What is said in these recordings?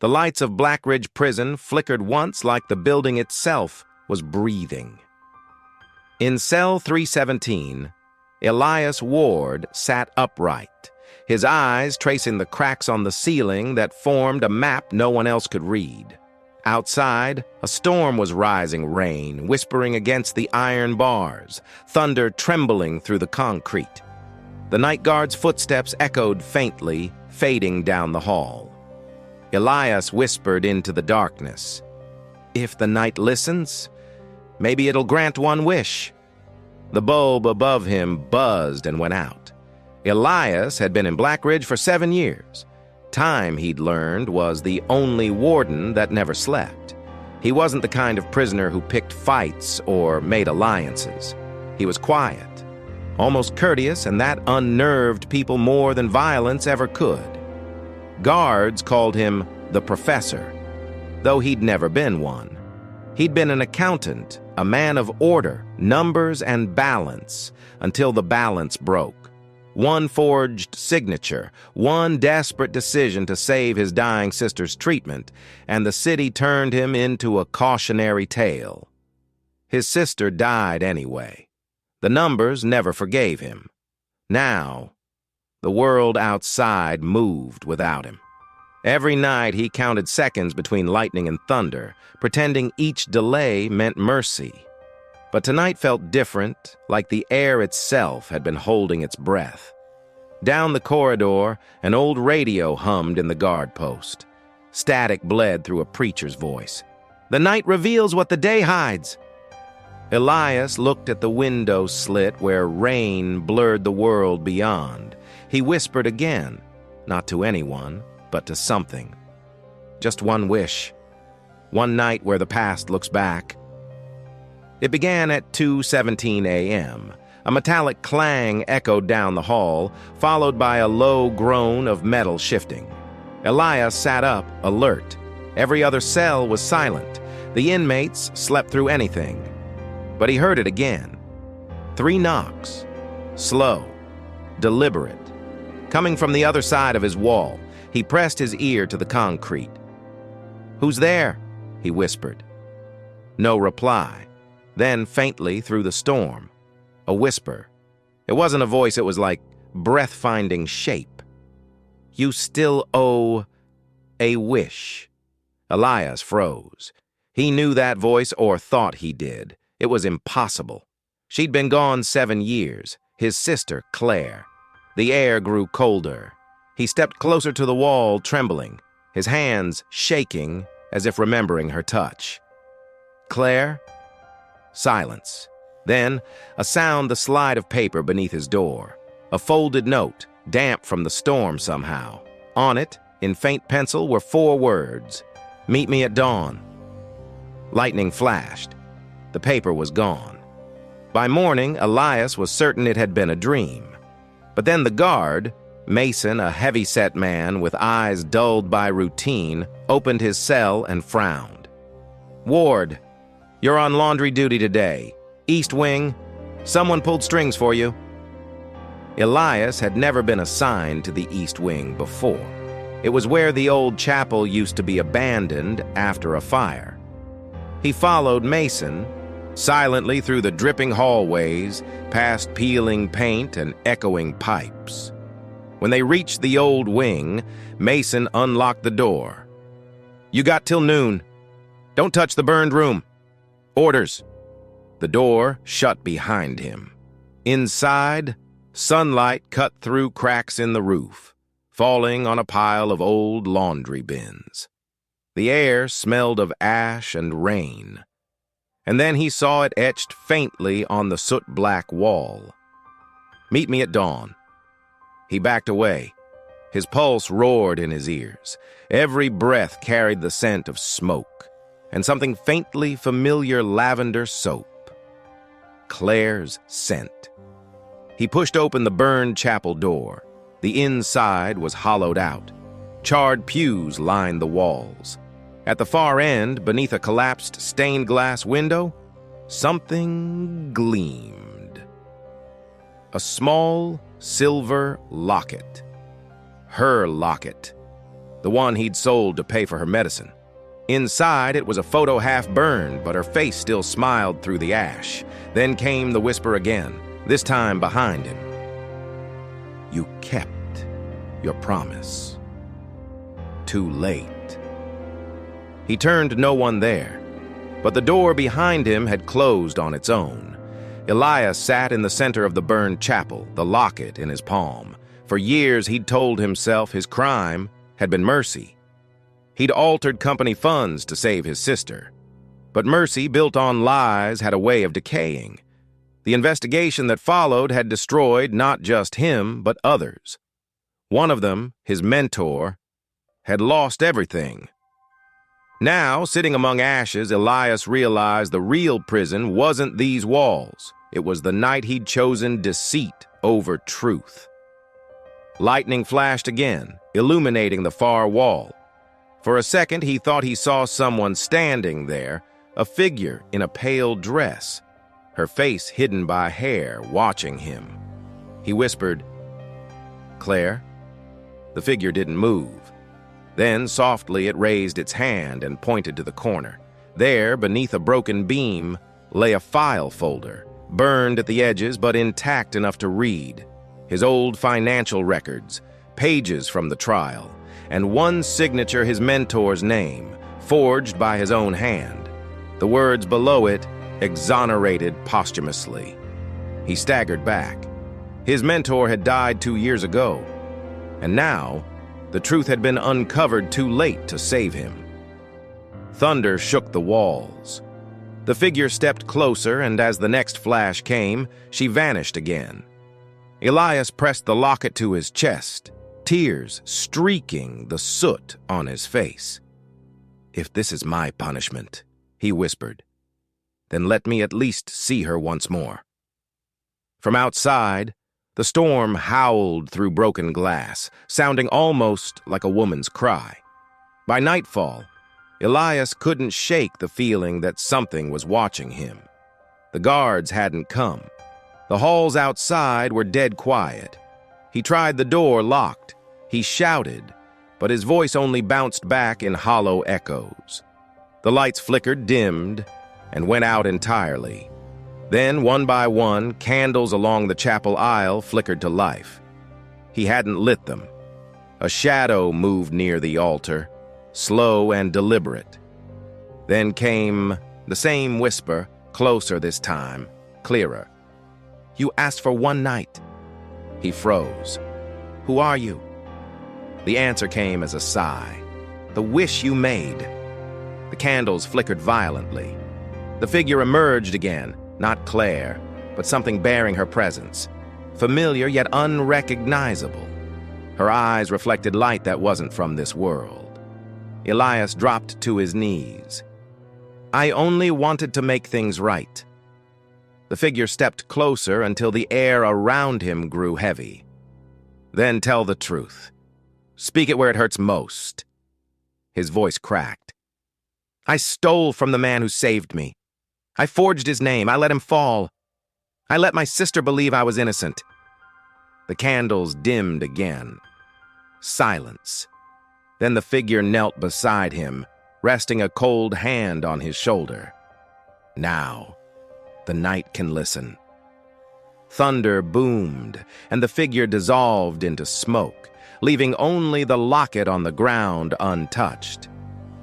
The lights of Blackridge Prison flickered once like the building itself was breathing. In cell 317, Elias Ward sat upright, his eyes tracing the cracks on the ceiling that formed a map no one else could read. Outside, a storm was rising rain, whispering against the iron bars, thunder trembling through the concrete. The night guard's footsteps echoed faintly, fading down the hall. Elias whispered into the darkness, "If the night listens, maybe it'll grant one wish." The bulb above him buzzed and went out. Elias had been in Blackridge for 7 years. Time, he'd learned, was the only warden that never slept. He wasn't the kind of prisoner who picked fights or made alliances. He was quiet, almost courteous, and that unnerved people more than violence ever could. Guards called him the Professor, though he'd never been one. He'd been an accountant, a man of order, numbers, and balance, until the balance broke. One forged signature, one desperate decision to save his dying sister's treatment, and the city turned him into a cautionary tale. His sister died anyway. The numbers never forgave him. Now, the world outside moved without him. Every night he counted seconds between lightning and thunder, pretending each delay meant mercy. But tonight felt different, like the air itself had been holding its breath. Down the corridor, an old radio hummed in the guard post. Static bled through a preacher's voice. "The night reveals what the day hides." Elias looked at the window slit where rain blurred the world beyond. He whispered again, not to anyone, but to something. Just one wish. One night where the past looks back. It began at 2:17 a.m. A metallic clang echoed down the hall, followed by a low groan of metal shifting. Elias sat up, alert. Every other cell was silent. The inmates slept through anything. But he heard it again. 3 knocks. Slow. Deliberate. Coming from the other side of his wall, he pressed his ear to the concrete. "Who's there?" he whispered. No reply. Then, faintly through the storm, a whisper. It wasn't a voice, it was like breath-finding shape. "You still owe a wish." Elias froze. He knew that voice, or thought he did. It was impossible. She'd been gone 7 years. His sister, Claire. The air grew colder. He stepped closer to the wall, trembling, his hands shaking as if remembering her touch. "Claire?" Silence. Then, a sound, the slide of paper beneath his door. A folded note, damp from the storm somehow. On it, in faint pencil, were 4 words. "Meet me at dawn." Lightning flashed. The paper was gone. By morning, Elias was certain it had been a dream. But then the guard, Mason, a heavy-set man with eyes dulled by routine, opened his cell and frowned. "Ward, you're on laundry duty today. East Wing. Someone pulled strings for you." Elias had never been assigned to the East Wing before. It was where the old chapel used to be abandoned after a fire. He followed Mason, silently through the dripping hallways, past peeling paint and echoing pipes. When they reached the old wing, Mason unlocked the door. "You got till noon. Don't touch the burned room. Orders." The door shut behind him. Inside, sunlight cut through cracks in the roof, falling on a pile of old laundry bins. The air smelled of ash and rain. And then he saw it etched faintly on the soot-black wall. "Meet me at dawn." He backed away. His pulse roared in his ears. Every breath carried the scent of smoke and something faintly familiar, lavender soap. Claire's scent. He pushed open the burned chapel door. The inside was hollowed out. Charred pews lined the walls. At the far end, beneath a collapsed stained glass window, something gleamed. A small silver locket. Her locket. the one he'd sold to pay for her medicine. Inside, it was a photo half-burned, but her face still smiled through the ash. Then came the whisper again, this time behind him. You kept your promise. Too late. He turned, no one there, but the door behind him had closed on its own. Elias sat in the center of the burned chapel, the locket in his palm. For years he'd told himself his crime had been mercy. He'd altered company funds to save his sister. But mercy built on lies had a way of decaying. The investigation that followed had destroyed not just him, but others. One of them, his mentor, had lost everything. Now, sitting among ashes, Elias realized the real prison wasn't these walls. It was the night he'd chosen deceit over truth. Lightning flashed again, illuminating the far wall. For a second, he thought he saw someone standing there, a figure in a pale dress, her face hidden by hair, watching him. He whispered, "Claire?" The figure didn't move. Then, softly, it raised its hand and pointed to the corner. There, beneath a broken beam, lay a file folder, burned at the edges but intact enough to read. His old financial records, pages from the trial, and one signature, his mentor's name, forged by his own hand. The words below it, exonerated posthumously. He staggered back. His mentor had died 2 years ago, and now the truth had been uncovered too late to save him. Thunder shook the walls. The figure stepped closer, and as the next flash came, she vanished again. Elias pressed the locket to his chest, tears streaking the soot on his face. "If this is my punishment," he whispered, "then let me at least see her once more." From outside, the storm howled through broken glass, sounding almost like a woman's cry. By nightfall, Elias couldn't shake the feeling that something was watching him. The guards hadn't come. The halls outside were dead quiet. He tried the door locked. He shouted, but his voice only bounced back in hollow echoes. The lights flickered, dimmed, and went out entirely. Then, one by one, candles along the chapel aisle flickered to life. He hadn't lit them. A shadow moved near the altar, slow and deliberate. Then came the same whisper, closer this time, clearer. "You asked for one night." He froze. "Who are you?" The answer came as a sigh. "The wish you made." The candles flickered violently. The figure emerged again, not Claire, but something bearing her presence, familiar yet unrecognizable. Her eyes reflected light that wasn't from this world. Elias dropped to his knees. "I only wanted to make things right." The figure stepped closer until the air around him grew heavy. "Then tell the truth. Speak it where it hurts most." His voice cracked. "I stole from the man who saved me. I forged his name. I let him fall. I let my sister believe I was innocent." The candles dimmed again. Silence. Then the figure knelt beside him, resting a cold hand on his shoulder. "Now, the night can listen." Thunder boomed, and the figure dissolved into smoke, leaving only the locket on the ground untouched.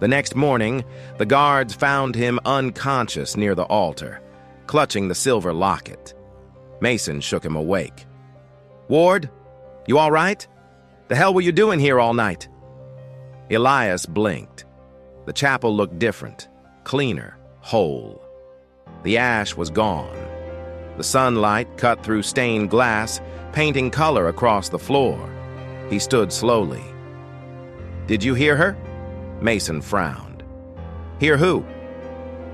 The next morning, the guards found him unconscious near the altar, clutching the silver locket. Mason shook him awake. "Ward, you all right? The hell were you doing here all night?" Elias blinked. The chapel looked different, cleaner, whole. The ash was gone. The sunlight cut through stained glass, painting color across the floor. He stood slowly. "Did you hear her?" Mason frowned. "Hear who?"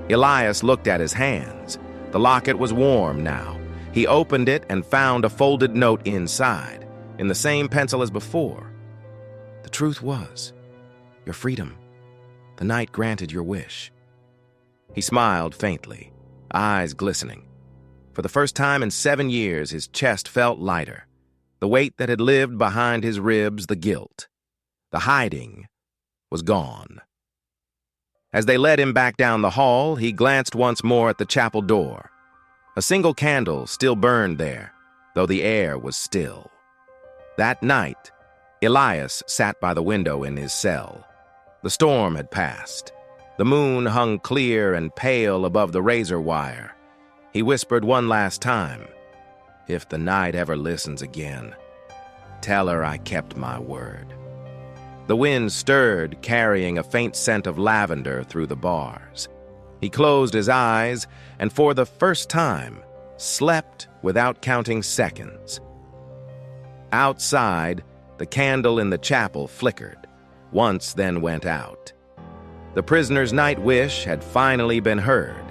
Elias looked at his hands. The locket was warm now. He opened it and found a folded note inside, in the same pencil as before. The truth was, your freedom. The night granted your wish. He smiled faintly, eyes glistening. For the first time in 7 years, his chest felt lighter. The weight that had lived behind his ribs, the guilt. The hiding was gone. As they led him back down the hall, he glanced once more at the chapel door. A single candle still burned there, though the air was still. That night, Elias sat by the window in his cell. The storm had passed. The moon hung clear and pale above the razor wire. He whispered one last time, "If the night ever listens again, tell her I kept my word." The wind stirred, carrying a faint scent of lavender through the bars. He closed his eyes and for the first time slept without counting seconds. Outside, the candle in the chapel flickered, once then went out. The prisoner's night wish had finally been heard.